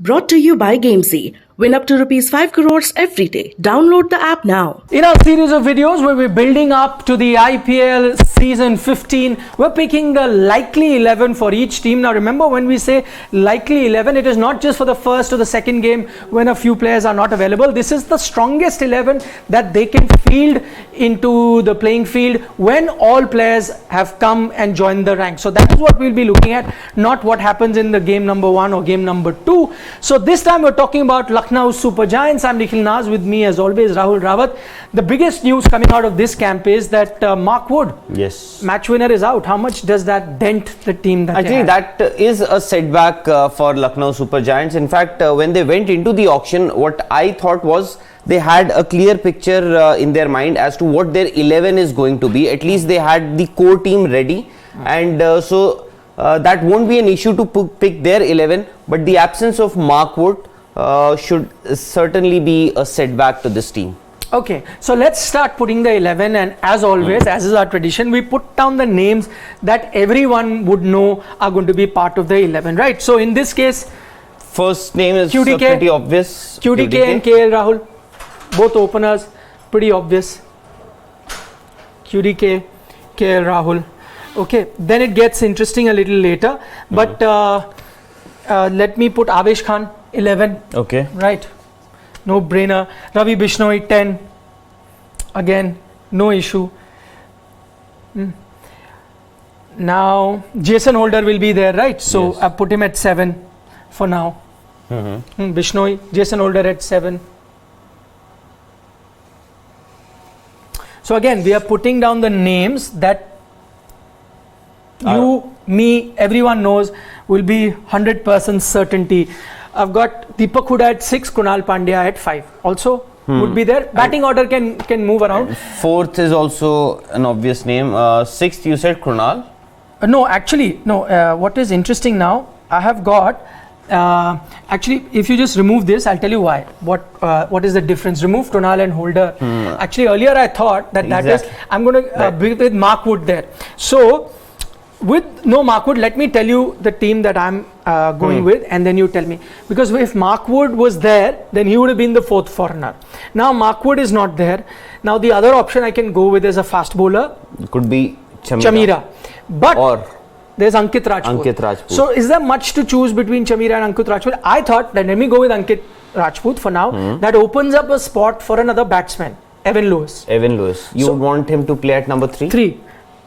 Brought to you by Gamezy. Win up to rupees 5 crores every day. Download the app now. In our series of videos where we're building up to the IPL season 15, we're picking the likely 11 for each team. Now remember, when we say likely 11, it is not just for the first or the second game when a few players are not available. This is the strongest 11 that they can field into the playing field when all players have come and joined the ranks. So that is what we'll be looking at, not what happens in the game number 1 or game number 2. So this time we're talking about Lucknow Super Giants. I'm Nikhil Naz, with me as always Rahul Rawat. The biggest news coming out of this camp is that Mark Wood, yes, match winner, is out. How much does that dent the team? Actually, that is a setback for Lucknow Super Giants. In fact, when they went into the auction, what I thought was they had a clear picture in their mind as to what their 11 is going to be. At least they had the core team ready, and so that won't be an issue to pick their 11. But the absence of Mark Wood should certainly be a setback to this team. Okay, so let's start putting the 11, and as always, as is our tradition, we put down the names that everyone would know are going to be part of the 11, right? So in this case, first name is QDK, pretty obvious. QDK and KL Rahul, both openers, pretty obvious. QDK, KL Rahul. Okay, then it gets interesting a little later, but let me put Avesh Khan 11. Okay, right, no brainer. Ravi Bishnoi 10, again no issue. Now Jason Holder will be there, right? So yes, I put him at 7 for now. Bishnoi, Jason Holder at 7. So again, we are putting down the names that you, me, everyone knows will be 100% certainty. I've got Deepak Hooda at 6, Krunal Pandya at 5. Also would be there. Batting order can move around. Fourth is also an obvious name. Sixth, you said Krunal? No, actually, no. What is interesting now, I have got, actually, if you just remove this, I'll tell you why. What is the difference? Remove Krunal and Holder. Actually, earlier I thought that that is, I'm going to be with Mark Wood there. So, with no Mark Wood, let me tell you the team that I'm going with, and then you tell me. Because if Mark Wood was there, then he would have been the 4th foreigner. Now Mark Wood is not there. Now the other option I can go with is a fast bowler. It could be Chamira. But or there's Ankit Rajput. Ankit Rajput. So is there much to choose between Chamira and Ankit Rajput? I thought that let me go with Ankit Rajput for now. That opens up a spot for another batsman, Evan Lewis. Evan Lewis. You would want him to play at number 3? 3.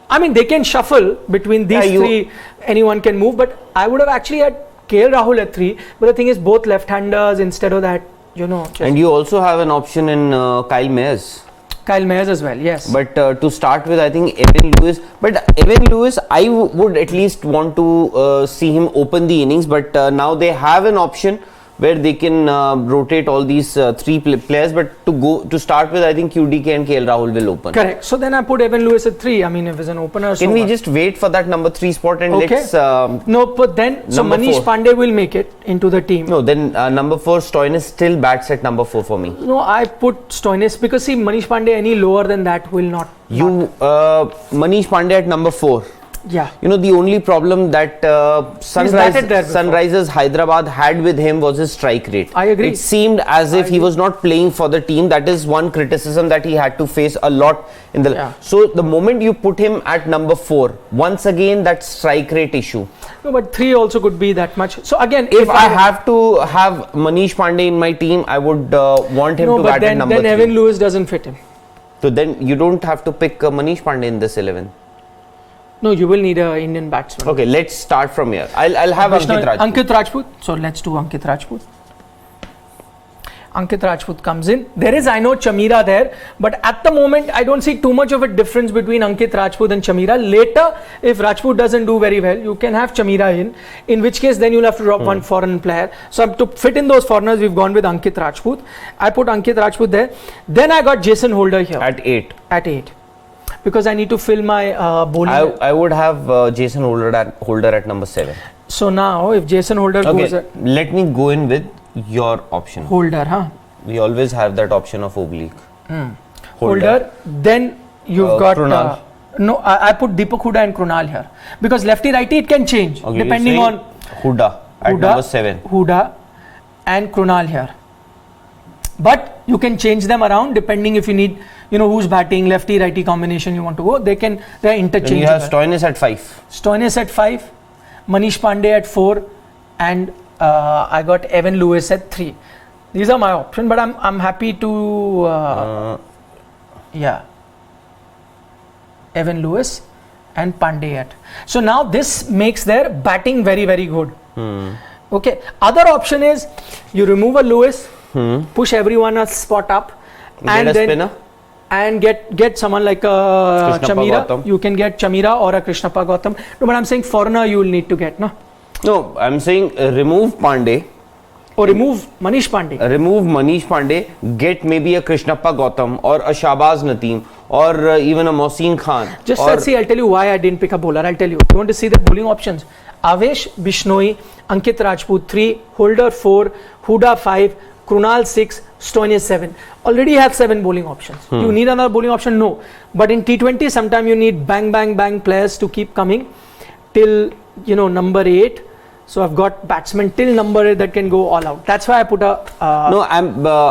I mean, they can shuffle between these three. Anyone can move, but I would have actually had KL Rahul at 3. But the thing is, both left-handers instead of that, you know. And you also have an option in Kyle Mayers. Kyle Mayers as well, yes. But to start with, I think Evan Lewis. But Evan Lewis, I would at least want to see him open the innings. But now they have an option where they can rotate all these 3 players, but to start with, I think QDK and KL Rahul will open. Correct. So then I put Evan Lewis at 3. I mean, if it's an opener, can we just wait for that number 3 spot and let's no, but then so Manish Pandey will make it into the team. No, then number 4 Stoinis still bats at number 4 for me. No, I put Stoinis because see, Manish Pandey any lower than that will not. Manish Pandey at number 4. Yeah. You know, the only problem that Sunrisers Hyderabad had with him was his strike rate. I agree. It seemed as if he was not playing for the team. That is one criticism that he had to face a lot in the. So the moment you put him at number 4, once again that strike rate issue. No, but 3 also could be that much. So again, if I have to have Manish Pandey in my team, I would want him to bat at number 3. Then Evan Lewis doesn't fit him. So then you don't have to pick Manish Pandey in this 11. No, you will need an Indian batsman. Okay, let's start from here. I'll have Ankit Rajput. So let's do Ankit Rajput. Ankit Rajput comes in. There is, I know, Chamira there, but at the moment, I don't see too much of a difference between Ankit Rajput and Chamira. Later, if Rajput doesn't do very well, you can have Chamira in which case then you'll have to drop one foreign player. So to fit in those foreigners, we've gone with Ankit Rajput. I put Ankit Rajput there. Then I got Jason Holder here. At 8. At 8. Because I need to fill my bowling. I would have Jason Holder at number 7. So now, if Jason Holder goes at... let me go in with your option. Holder, huh? We always have that option of oblique. Holder. Then you've got... no, I put Deepak Hooda and Krunal here. Because lefty-righty, it can change. Depending on... Hooda at number 7. Hooda. and Krunal here. But you can change them around depending if you need, who's batting, lefty, righty combination you want to go. They're interchangeable. Then you have Stoinis at 5. Stoinis at 5, Manish Pandey at 4, and I got Evan Lewis at 3. These are my options, but I'm happy to Evan Lewis and Pandey at. So now this makes their batting very, very good. Okay. Other option is you remove a Lewis, push everyone a spot up, and then spinner. And get someone like a Chamira. Gautam. You can get Chamira or a Krishnappa Gautam. No, but I'm saying foreigner you will need to get, no? No, I'm saying remove Pandey. Or remove Manish Pandey. Remove Manish Pandey, get maybe a Krishnappa Gautam or a Shahbaz Nadeem or even a Mohsin Khan. Just let's see, I'll tell you why I didn't pick a bowler. I'll tell you. You want to see the bowling options? Avesh Bishnoi, Ankit Rajput 3, Holder 4, Huda 5, Krunal 6, Stoinis 7. Already have 7 bowling options. You need another bowling option? No. But in T20, sometimes you need bang, bang, bang players to keep coming till, number 8. So I've got batsmen till number 8 that can go all out. That's why I put a... No,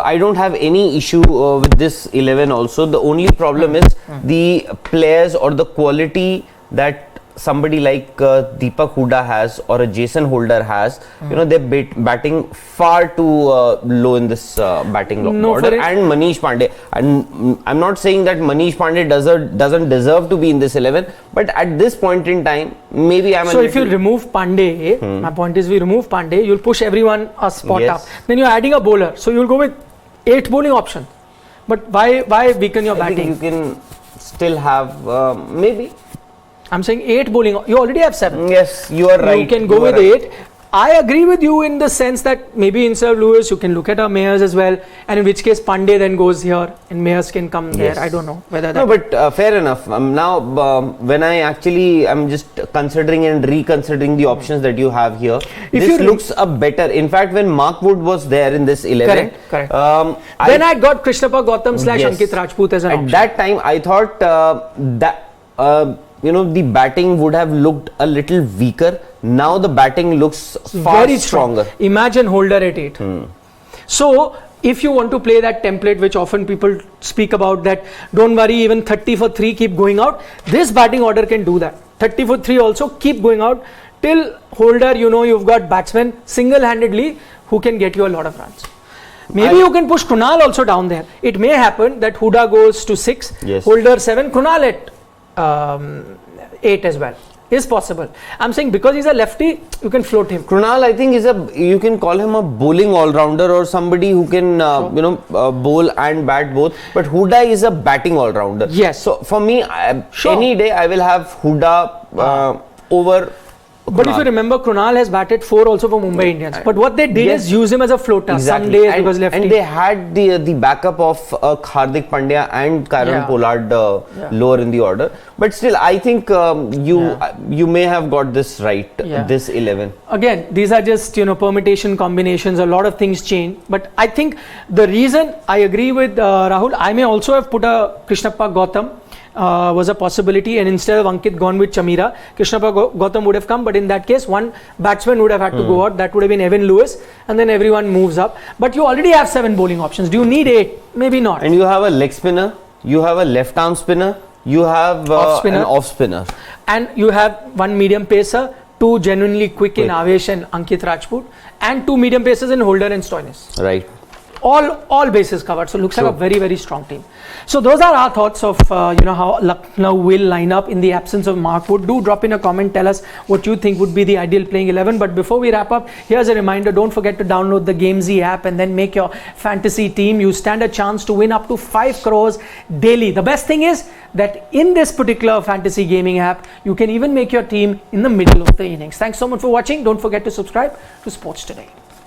I don't have any issue with this 11 also. The only problem is the players or the quality that somebody like Deepak Huda has or a Jason Holder has. They're batting far too low in this batting order. And Manish Pandey. And I'm not saying that Manish Pandey doesn't deserve to be in this 11, but at this point in time, maybe So if you remove Pandey, my point is we remove Pandey, you'll push everyone a spot up. Then you're adding a bowler. So you'll go with 8 bowling options. But why weaken your batting? You can still have maybe. I'm saying 8 bowling. You already have 7. Yes, you are right. You can go with 8. I agree with you in the sense that maybe instead of Lewis, you can look at our Mayers as well. And in which case, Pandey then goes here and Mayers can come there. I don't know whether that... No, but fair enough. Now, when I'm just considering and reconsidering the options that you have here, this looks a better. In fact, when Mark Wood was there in this 11... Correct. Then I got Krishnappa Gautam / Ankit Rajput as an option. At that time, I thought that... the batting would have looked a little weaker. Now the batting looks far very stronger. Imagine Holder at 8. So if you want to play that template which often people speak about, that don't worry, even 30 for 3 keep going out, this batting order can do that. 30 for 3 also keep going out till Holder, you've got batsmen single-handedly who can get you a lot of runs. Maybe you can push Krunal also down there. It may happen that Huda goes to 6, Holder 7, Krunal at 8 as well. Is possible. I'm saying because he's a lefty, you can float him. Krunal, I think, you can call him a bowling all-rounder or somebody who can, bowl and bat both. But Huda is a batting all-rounder. Yes. So for me, any day I will have Huda over Krunal. But if you remember, Krunal has batted 4 also for Mumbai Indians. But what they did is use him as a floater. Some days because lefty. And they had the backup of Hardik Pandya and Kieron Pollard lower in the order. But still, I think you may have got this right, this 11. Again, these are just, permutation combinations. A lot of things change. But I think the reason I agree with Rahul, I may also have put a Krishnappa Gautam. Was a possibility, and instead of Ankit gone with Chamira, Krishnappa Gautam would have come, but in that case one batsman would have had to go out. That would have been Evan Lewis, and then everyone moves up. But you already have 7 bowling options. Do you need 8? Maybe not. And you have a leg spinner, you have a left arm spinner, you have an off spinner, and you have 1 medium pacer, 2 genuinely quick in Avesh and Ankit Rajput, and 2 medium pacers in Holder and Stoinis. Right. All bases covered. So looks like a very, very strong team. So those are our thoughts of how Lucknow will line up in the absence of Mark Wood. Do drop in a comment, tell us what you think would be the ideal playing 11. But before we wrap up, here's a reminder, don't forget to download the Gamezy app and then make your fantasy team. You stand a chance to win up to 5 crores daily. The best thing is that in this particular fantasy gaming app, you can even make your team in the middle of the innings. Thanks so much for watching. Don't forget to subscribe to Sports Today.